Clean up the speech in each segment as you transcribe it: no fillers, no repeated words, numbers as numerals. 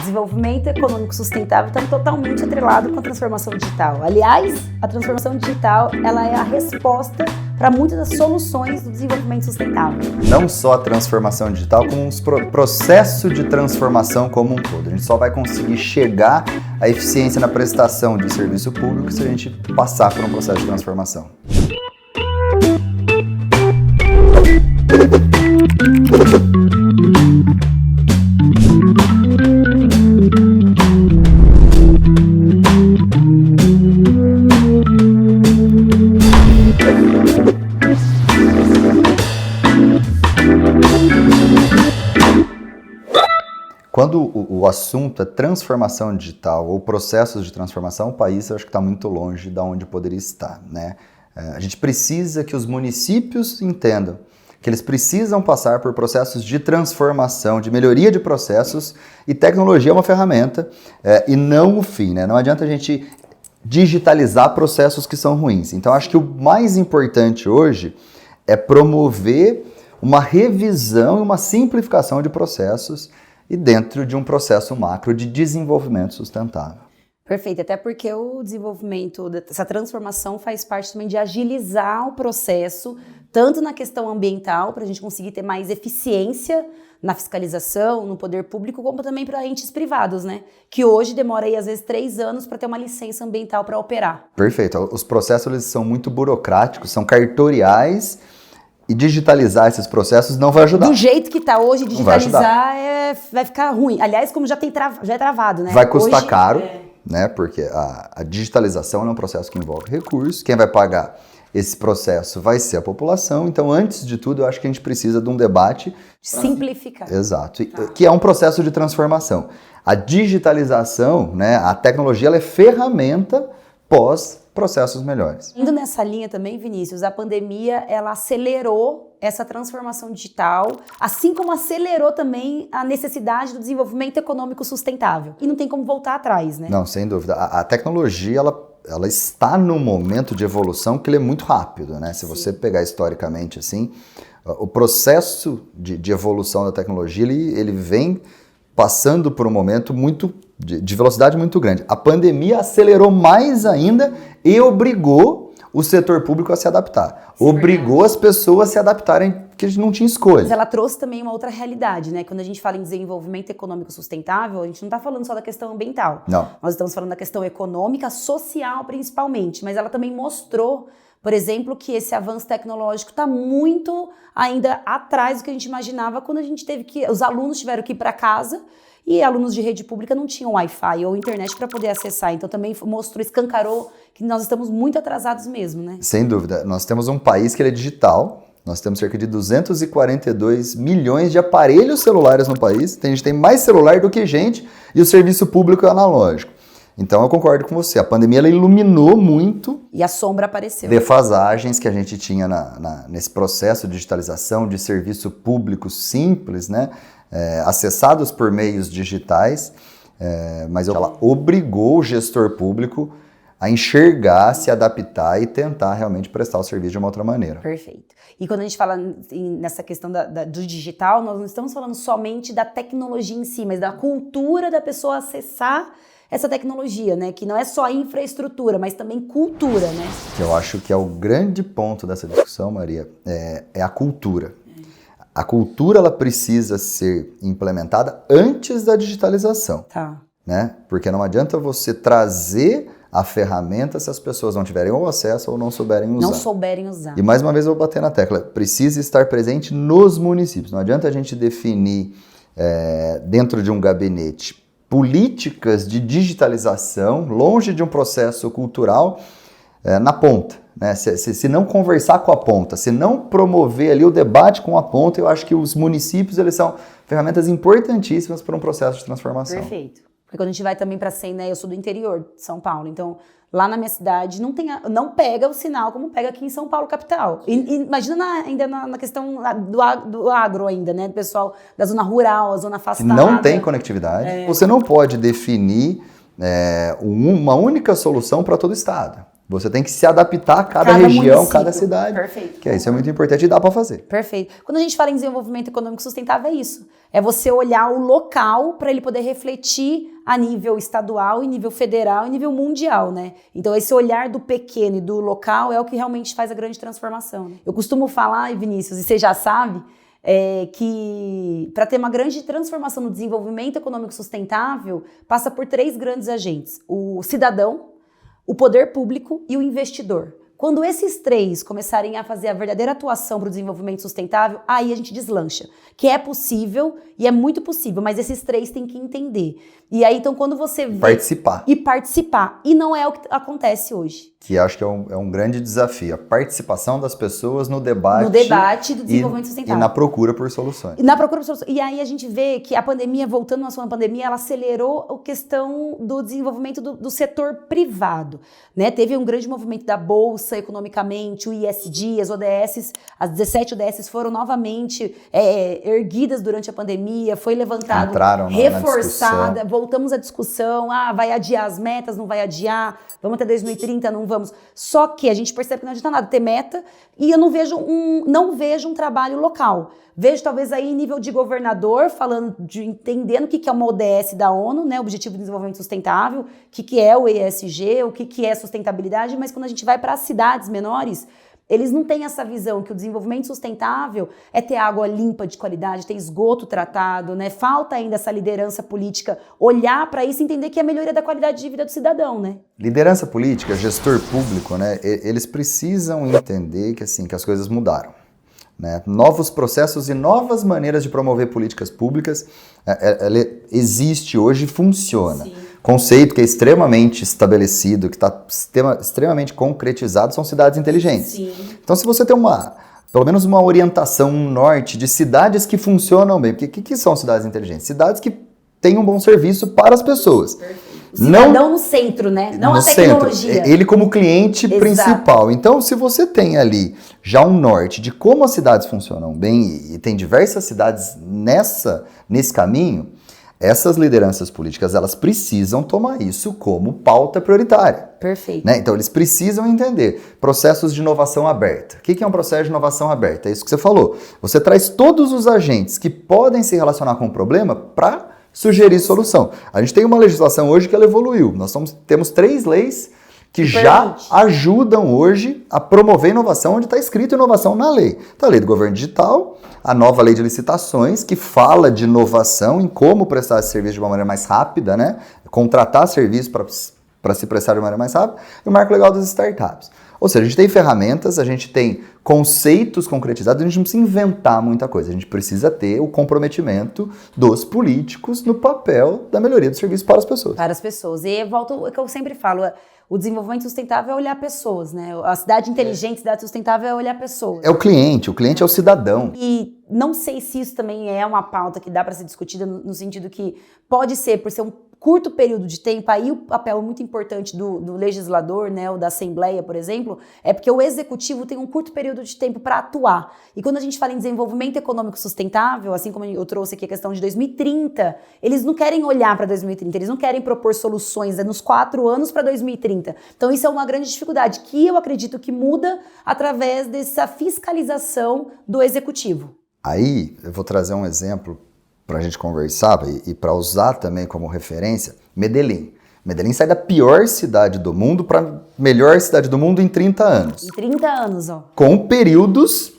desenvolvimento econômico sustentável está totalmente atrelado com a transformação digital. Aliás, a transformação digital ela é a resposta para muitas das soluções do desenvolvimento sustentável. Não só a transformação digital, como um processo de transformação como um todo. A gente só vai conseguir chegar à eficiência na prestação de serviço público se a gente passar por um processo de transformação. Quando o assunto é transformação digital ou processos de transformação, o país eu acho que está muito longe de onde poderia estar, né? A gente precisa que os municípios entendam que eles precisam passar por processos de transformação, de melhoria de processos, e tecnologia é uma ferramenta e não o fim, né? Não adianta a gente digitalizar processos que são ruins. Então acho que o mais importante hoje é promover uma revisão e uma simplificação de processos e dentro de um processo macro de desenvolvimento sustentável. Perfeito, até porque o desenvolvimento, essa transformação faz parte também de agilizar o processo, tanto na questão ambiental, para a gente conseguir ter mais eficiência na fiscalização, no poder público, como também para entes privados, né? Que hoje demora aí, às vezes, 3 anos para ter uma licença ambiental para operar. Perfeito, os processos eles são muito burocráticos, são cartoriais, e digitalizar esses processos não vai ajudar. Do jeito que está hoje, digitalizar vai ficar ruim. Aliás, como já é travado, né? Vai custar hoje, caro, né? Porque a digitalização é um processo que envolve recursos. Quem vai pagar esse processo vai ser a população. Então, antes de tudo, eu acho que a gente precisa de um debate... Simplificar. Exato. Que é um processo de transformação. A digitalização, né? A tecnologia, ela é ferramenta pós-processos melhores. Indo nessa linha também, Vinícius, a pandemia, ela acelerou essa transformação digital, assim como acelerou também a necessidade do desenvolvimento econômico sustentável. E não tem como voltar atrás, né? Não, sem dúvida. A tecnologia, ela está num momento de evolução que ele é muito rápido, né? Se você pegar historicamente assim, o processo de evolução da tecnologia, ele vem passando por um momento de velocidade muito grande. A pandemia acelerou mais ainda e obrigou o setor público a se adaptar. Obrigou as pessoas a se adaptarem, porque a gente não tinha escolha. Mas ela trouxe também uma outra realidade, né? Quando a gente fala em desenvolvimento econômico sustentável, a gente não está falando só da questão ambiental. Não. Nós estamos falando da questão econômica, social principalmente, mas ela também mostrou, por exemplo, que esse avanço tecnológico está muito ainda atrás do que a gente imaginava quando a gente os alunos tiveram que ir para casa e alunos de rede pública não tinham Wi-Fi ou internet para poder acessar. Então também escancarou que nós estamos muito atrasados mesmo, né? Sem dúvida. Nós temos um país que ele é digital. Nós temos cerca de 242 milhões de aparelhos celulares no país. A gente tem mais celular do que gente e o serviço público é analógico. Então eu concordo com você. A pandemia ela iluminou muito. E a sombra apareceu. Defasagens que a gente tinha nesse processo de digitalização de serviço público simples, né? Acessados por meios digitais, mas ela obrigou o gestor público a enxergar, se adaptar e tentar realmente prestar o serviço de uma outra maneira. Perfeito. E quando a gente fala nessa questão do digital, nós não estamos falando somente da tecnologia em si, mas da cultura da pessoa acessar essa tecnologia, né? Que não é só infraestrutura, mas também cultura, né? Eu acho que é o grande ponto dessa discussão, Maria, é a cultura. A cultura ela precisa ser implementada antes da digitalização, né? Porque não adianta você trazer a ferramenta se as pessoas não tiverem ou acesso ou não souberem usar. Não souberem usar. E mais uma vez eu vou bater na tecla, precisa estar presente nos municípios. Não adianta a gente definir dentro de um gabinete políticas de digitalização longe de um processo cultural na ponta. Né? Se não conversar com a ponta, se não promover ali o debate com a ponta, eu acho que os municípios eles são ferramentas importantíssimas para um processo de transformação. Perfeito. Porque quando a gente vai também para né, eu sou do interior de São Paulo, então lá na minha cidade não pega o sinal como pega aqui em São Paulo, capital. E imagina ainda na questão do agro ainda, né? Do pessoal da zona rural, a zona afastada. Não tem conectividade. Você não pode definir uma única solução para todo o estado. Você tem que se adaptar a cada região, município. Cada cidade. Perfeito. Que isso é muito importante e dá para fazer. Perfeito. Quando a gente fala em desenvolvimento econômico sustentável, é isso. É você olhar o local para ele poder refletir a nível estadual, em nível federal e nível mundial, né? Então, esse olhar do pequeno e do local é o que realmente faz a grande transformação. Né? Eu costumo falar, Vinícius, e você já sabe, que para ter uma grande transformação no desenvolvimento econômico sustentável, passa por 3 grandes agentes. O cidadão, o poder público e o investidor. Quando esses 3 começarem a fazer a verdadeira atuação para o desenvolvimento sustentável, aí a gente deslancha. Que é possível e é muito possível, mas esses 3 têm que entender. E aí, então, quando você vê... Participar. E não é o que acontece hoje. Que acho que é um grande desafio. A participação das pessoas no debate... No debate do desenvolvimento sustentável. E na procura por soluções. E aí a gente vê que a pandemia, voltando na sua pandemia, ela acelerou a questão do desenvolvimento do setor privado. Né? Teve um grande movimento da Bolsa, economicamente, o ISD, as ODS, as 17 ODS foram novamente erguidas durante a pandemia, foi levantado, reforçada, voltamos à discussão, vai adiar as metas, não vai adiar, vamos até 2030, não vamos. Só que a gente percebe que não adianta nada ter meta e eu não vejo um trabalho local. Vejo talvez aí em nível de governador, entendendo o que é uma ODS da ONU, né, Objetivo de Desenvolvimento Sustentável, o que é o ESG, o que é sustentabilidade, mas quando a gente vai para as cidades menores, eles não têm essa visão que o desenvolvimento sustentável é ter água limpa de qualidade, ter esgoto tratado, né? Falta ainda essa liderança política olhar para isso e entender que é a melhoria da qualidade de vida do cidadão, né? Liderança política, gestor público, né? Eles precisam entender que as coisas mudaram. Né? Novos processos e novas maneiras de promover políticas públicas ela existe hoje e funciona. Sim. Conceito que é extremamente estabelecido, que está extremamente concretizado, são cidades inteligentes. Sim. Então, se você tem pelo menos uma orientação, um norte de cidades que funcionam bem, porque o que são cidades inteligentes? Cidades que têm um bom serviço para as pessoas. Perfeito. O cidadão no centro, né? Não a tecnologia. Centro. Ele como cliente Exato. Principal. Então, se você tem ali já um norte de como as cidades funcionam bem, e tem diversas cidades nesse caminho, essas lideranças políticas, elas precisam tomar isso como pauta prioritária. Perfeito. Né? Então, eles precisam entender processos de inovação aberta. O que é um processo de inovação aberta? É isso que você falou. Você traz todos os agentes que podem se relacionar com o problema para sugerir solução. A gente tem uma legislação hoje que ela evoluiu. Nós temos 3 leis que já ajudam hoje a promover inovação, onde está escrito inovação na lei. Então, a lei do governo digital, a nova lei de licitações, que fala de inovação em como prestar esse serviço de uma maneira mais rápida, né? Contratar serviço para se prestar de uma maneira mais rápida, e o marco legal das startups. Ou seja, a gente tem ferramentas, a gente tem conceitos concretizados, a gente não precisa inventar muita coisa, a gente precisa ter o comprometimento dos políticos no papel da melhoria do serviço para as pessoas. Para as pessoas. E volto ao que eu sempre falo, o desenvolvimento sustentável é olhar pessoas, né? A cidade inteligente, cidade sustentável é olhar pessoas. É o cliente é o cidadão. E não sei se isso também é uma pauta que dá para ser discutida no sentido que pode ser, por ser um curto período de tempo, aí o papel muito importante do legislador, né, ou da Assembleia, por exemplo, é porque o executivo tem um curto período de tempo para atuar. E quando a gente fala em desenvolvimento econômico sustentável, assim como eu trouxe aqui a questão de 2030, eles não querem olhar para 2030, eles não querem propor soluções nos 4 anos para 2030. Então isso é uma grande dificuldade que eu acredito que muda através dessa fiscalização do executivo. Aí eu vou trazer um exemplo para a gente conversar e para usar também como referência, Medellín. Medellín sai da pior cidade do mundo para a melhor cidade do mundo em 30 anos. Em 30 anos, ó. Com períodos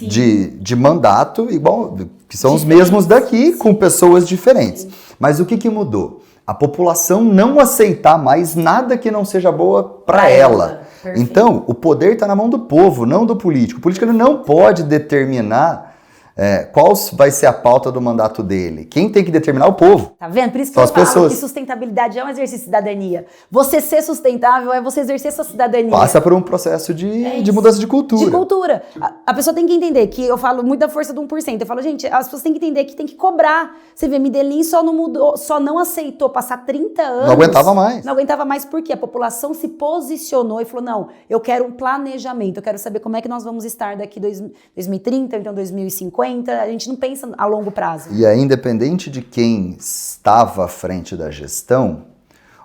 de mandato igual, que são os mesmos daqui, com pessoas diferentes. Sim. Mas o que mudou? A população não aceitar mais nada que não seja boa para ela. Então, o poder está na mão do povo, não do político. O político ele não pode determinar qual vai ser a pauta do mandato dele. Quem tem que determinar é o povo. Tá vendo? Por isso que eu falo que sustentabilidade é um exercício de cidadania. Você ser sustentável é você exercer sua cidadania. Passa por um processo de mudança de cultura. De cultura. A pessoa tem que entender que eu falo muito da força do 1%. Eu falo, gente, as pessoas têm que entender que tem que cobrar. Você vê, Medellín só não mudou, só não aceitou passar 30 anos. Não aguentava mais. Não aguentava mais porque a população se posicionou e falou, não, eu quero um planejamento, eu quero saber como é que nós vamos estar daqui 2030, então 2050. A gente não pensa a longo prazo. E aí, independente de quem estava à frente da gestão,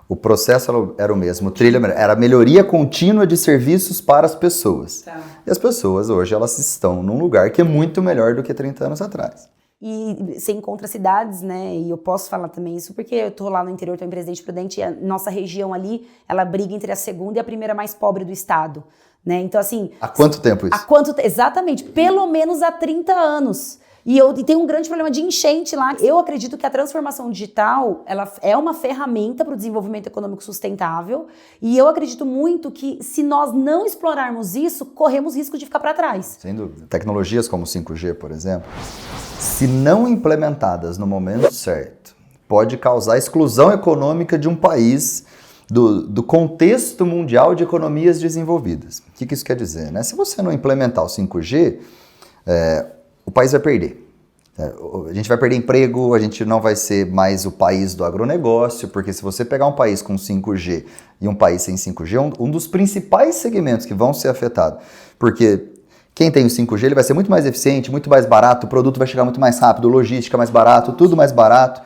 O processo era o mesmo, o trilho era a melhoria contínua de serviços para as pessoas. Tá. E as pessoas hoje elas estão num lugar que é muito melhor do que 30 anos atrás. E você encontra cidades, né, e eu posso falar também isso porque eu tô lá no interior, tô em Presidente Prudente, e a nossa região ali, ela briga entre a segunda e a primeira mais pobre do estado, né, então assim... Há quanto tempo isso? Exatamente, pelo menos há 30 anos. E tem um grande problema de enchente lá. Eu acredito que a transformação digital, ela é uma ferramenta para o desenvolvimento econômico sustentável, e eu acredito muito que se nós não explorarmos isso, corremos risco de ficar para trás. Sem dúvida. Tecnologias como 5G, por exemplo, se não implementadas no momento certo, pode causar exclusão econômica de um país do contexto mundial de economias desenvolvidas. O que isso quer dizer, né? Se você não implementar o 5G, o país vai perder. A gente vai perder emprego, a gente não vai ser mais o país do agronegócio, porque se você pegar um país com 5G e um país sem 5G, um dos principais segmentos que vão ser afetados, porque quem tem o 5G ele vai ser muito mais eficiente, muito mais barato, o produto vai chegar muito mais rápido, logística mais barato, tudo mais barato.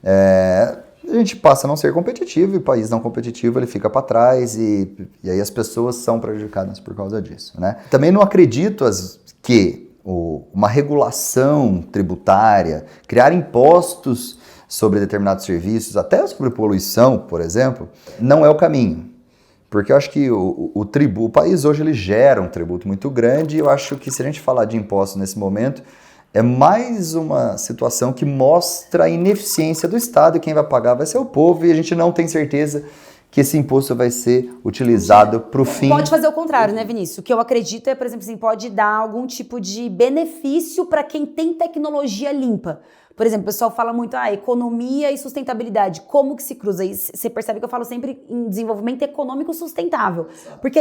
A gente passa a não ser competitivo, e o país não competitivo ele fica para trás, e aí as pessoas são prejudicadas por causa disso, né? Também não acredito que uma regulação tributária, criar impostos sobre determinados serviços, até sobre poluição, por exemplo, não é o caminho. Porque eu acho que o país hoje ele gera um tributo muito grande, e eu acho que se a gente falar de impostos nesse momento, é mais uma situação que mostra a ineficiência do Estado, e quem vai pagar vai ser o povo, e a gente não tem certeza que esse imposto vai ser utilizado para o fim. Pode fazer o contrário, né, Vinícius? O que eu acredito é, por exemplo, assim, pode dar algum tipo de benefício para quem tem tecnologia limpa. Por exemplo, o pessoal fala muito, economia e sustentabilidade, como que se cruza? E você percebe que eu falo sempre em desenvolvimento econômico sustentável. Porque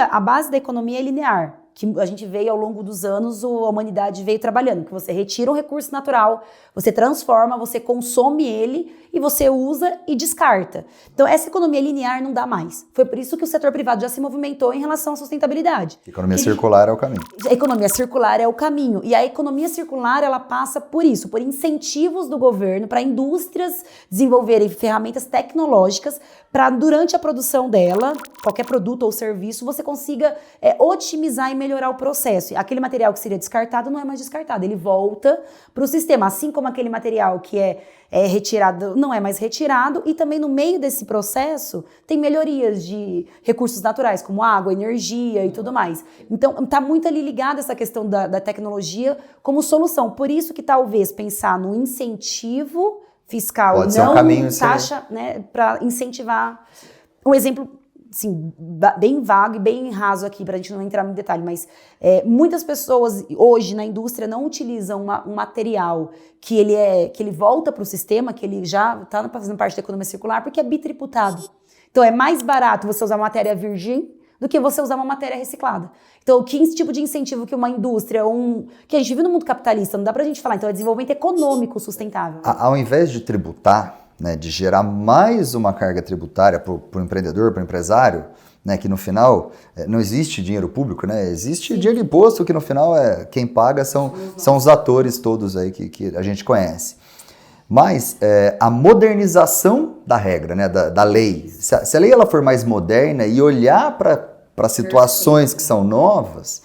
a base da economia é linear, que a gente veio ao longo dos anos, a humanidade veio trabalhando, que você retira um recurso natural, você transforma, você consome ele e você usa e descarta. Então essa economia linear não dá mais. Foi por isso que o setor privado já se movimentou em relação à sustentabilidade. Economia circular é o caminho. A economia circular é o caminho. E a economia circular, ela passa por isso, por incentivos do governo para indústrias desenvolverem ferramentas tecnológicas para, durante a produção dela, qualquer produto ou serviço, você consiga otimizar e melhorar o processo. Aquele material que seria descartado não é mais descartado, ele volta para o sistema, assim como aquele material que é retirado não é mais retirado, e também no meio desse processo tem melhorias de recursos naturais, como água, energia e tudo mais. Então, está muito ali ligada essa questão da tecnologia como solução. Por isso que talvez pensar no incentivo fiscal, pode ser um caminho, taxa, né, para incentivar. Um exemplo, assim, bem vago e bem raso aqui, para a gente não entrar no detalhe, mas muitas pessoas hoje na indústria não utilizam um material que ele volta para o sistema, que ele já está fazendo parte da economia circular, porque é bitributado. Então é mais barato você usar matéria virgem do que você usar uma matéria reciclada. Então, que tipo de incentivo que uma indústria, que a gente vive no mundo capitalista, não dá pra gente falar, então é desenvolvimento econômico sustentável. Ao invés de tributar, né, de gerar mais uma carga tributária para o empreendedor, para o empresário, né, que no final não existe dinheiro público, né, existe dinheiro de imposto, que no final quem paga são os atores todos aí que a gente conhece. Mas a modernização da regra, né, da lei, se a lei ela for mais moderna e olhar para situações que são novas,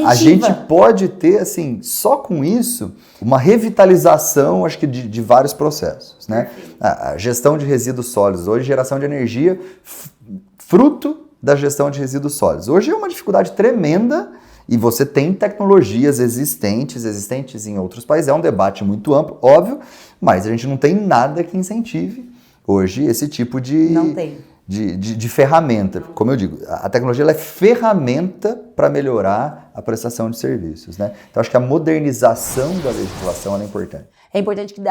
a gente pode ter, assim, só com isso, uma revitalização, acho que de vários processos, né? A gestão de resíduos sólidos, hoje geração de energia, fruto da gestão de resíduos sólidos. Hoje é uma dificuldade tremenda, e você tem tecnologias existentes em outros países, é um debate muito amplo, óbvio, mas a gente não tem nada que incentive hoje esse tipo de ferramenta. Como eu digo, a tecnologia ela é ferramenta para melhorar a prestação de serviços, né? Então acho que a modernização da legislação ela é importante. É importante que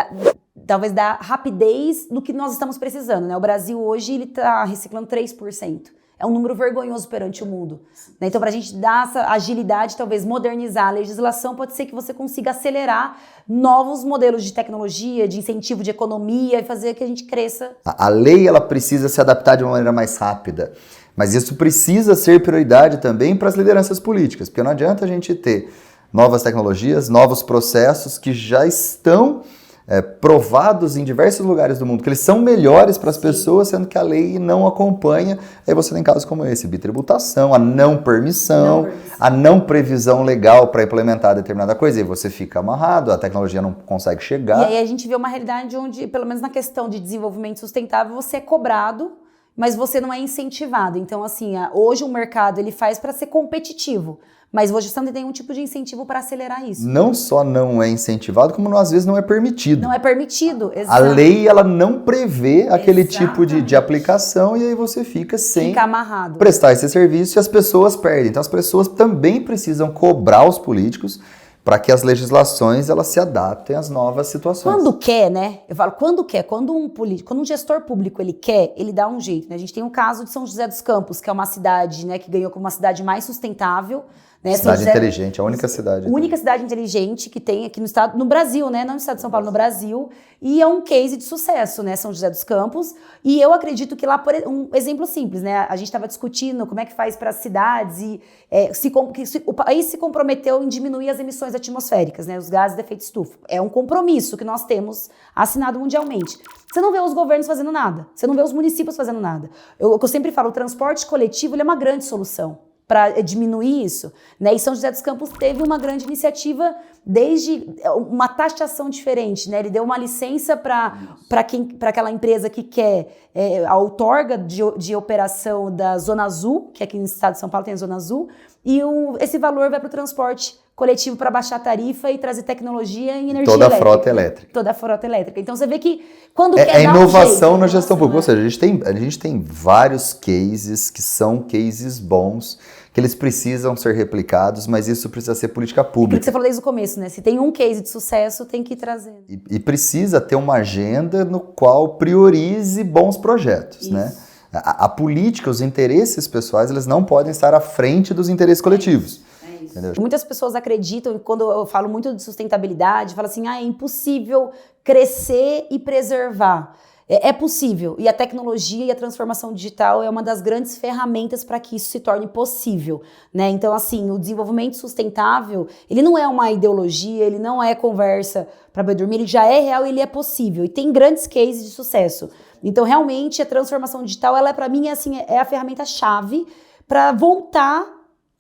talvez dá rapidez no que nós estamos precisando, né? O Brasil hoje ele está reciclando 3%. É um número vergonhoso perante o mundo. Né? Então, para a gente dar essa agilidade, talvez modernizar a legislação, pode ser que você consiga acelerar novos modelos de tecnologia, de incentivo de economia e fazer que a gente cresça. A lei ela precisa se adaptar de uma maneira mais rápida, mas isso precisa ser prioridade também para as lideranças políticas, porque não adianta a gente ter novas tecnologias, novos processos que já estão provados em diversos lugares do mundo, que eles são melhores para as pessoas, sendo que a lei não acompanha. Aí você tem casos como esse, bitributação, a não permissão, a não previsão legal para implementar determinada coisa, e você fica amarrado, a tecnologia não consegue chegar. E aí a gente vê uma realidade onde, pelo menos na questão de desenvolvimento sustentável, você é cobrado, mas você não é incentivado. Então, assim, hoje o mercado ele faz para ser competitivo, mas hoje você não tem nenhum tipo de incentivo para acelerar isso. Não só não é incentivado, como às vezes não é permitido. Não é permitido, exato. A lei, ela não prevê aquele tipo de aplicação, e aí você fica sem amarrado, prestar esse serviço, e as pessoas perdem. Então as pessoas também precisam cobrar os políticos para que as legislações elas se adaptem às novas situações. Quando quer, né? Eu falo quando quer. Quando um gestor público ele quer, ele dá um jeito, né? A gente tem o caso de São José dos Campos, que é uma cidade, né, que ganhou como uma cidade mais sustentável. Né? Cidade inteligente, a única cidade. Única cidade inteligente que tem aqui no estado, no Brasil, né? Não no estado de São Paulo, no Brasil. E é um case de sucesso, né? São José dos Campos. E eu acredito que lá, um exemplo simples, né? A gente estava discutindo como é que faz para as cidades e o país se comprometeu em diminuir as emissões atmosféricas, né? Os gases de efeito estufa. É um compromisso que nós temos assinado mundialmente. Você não vê os governos fazendo nada. Você não vê os municípios fazendo nada. O que eu sempre falo, o transporte coletivo ele é uma grande solução para diminuir isso, né? E São José dos Campos teve uma grande iniciativa desde uma taxação diferente, né? Ele deu uma licença para aquela empresa que quer a outorga de operação da Zona Azul, que aqui no estado de São Paulo tem a Zona Azul, e esse valor vai para o transporte coletivo para baixar a tarifa e trazer tecnologia e energia elétrica. Toda a frota elétrica. Então você vê que quando quer inovação na gestão pública. Ou seja, a gente tem vários cases que são cases bons, que eles precisam ser replicados, mas isso precisa ser política pública. Aquilo que você falou desde o começo, né? Se tem um case de sucesso, tem que ir trazendo. E precisa ter uma agenda no qual priorize bons projetos, isso, né? A política, os interesses pessoais, eles não podem estar à frente dos interesses coletivos. Entendeu? Muitas pessoas acreditam, e quando eu falo muito de sustentabilidade, falam assim, é impossível crescer e preservar. É possível, e a tecnologia e a transformação digital é uma das grandes ferramentas para que isso se torne possível, né? Então, assim, o desenvolvimento sustentável, ele não é uma ideologia, ele não é conversa para boi dormir, ele já é real e ele é possível, e tem grandes cases de sucesso. Então, realmente, a transformação digital, ela para mim é a ferramenta-chave para voltar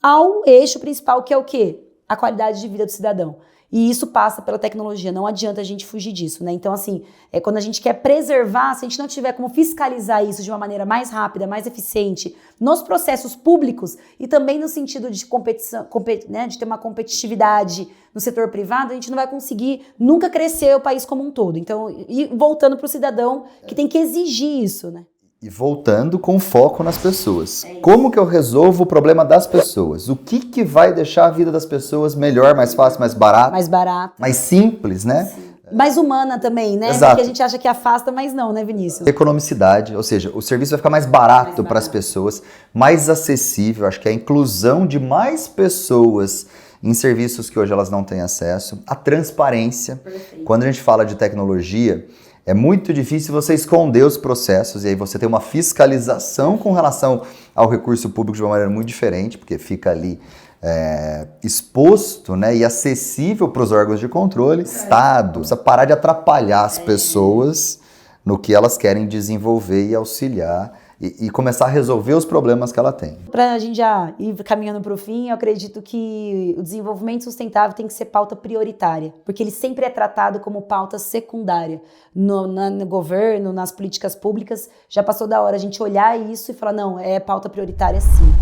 ao eixo principal, que é o quê? A qualidade de vida do cidadão. E isso passa pela tecnologia, não adianta a gente fugir disso, né? Então, assim, quando a gente quer preservar, se a gente não tiver como fiscalizar isso de uma maneira mais rápida, mais eficiente, nos processos públicos e também no sentido de competição, né, de ter uma competitividade no setor privado, a gente não vai conseguir nunca crescer o país como um todo. Então, e voltando para o cidadão que tem que exigir isso, né? E voltando com foco nas pessoas. Como que eu resolvo o problema das pessoas? O que vai deixar a vida das pessoas melhor, mais fácil, mais barato? Mais barato. Mais simples, né? Sim. Mais humana também, né? Exato. Porque a gente acha que afasta, mas não, né, Vinícius? Economicidade, ou seja, o serviço vai ficar mais barato para as pessoas, mais acessível. Acho que a inclusão de mais pessoas em serviços que hoje elas não têm acesso. A transparência. Perfeito. Quando a gente fala de tecnologia, é muito difícil você esconder os processos e aí você tem uma fiscalização com relação ao recurso público de uma maneira muito diferente, porque fica ali exposto, né, e acessível para os órgãos de controle. Estado precisa parar de atrapalhar as pessoas no que elas querem desenvolver e auxiliar e começar a resolver os problemas que ela tem. Para a gente já ir caminhando para o fim, eu acredito que o desenvolvimento sustentável tem que ser pauta prioritária, porque ele sempre é tratado como pauta secundária no governo, nas políticas públicas. Já passou da hora a gente olhar isso e falar, não, é pauta prioritária sim.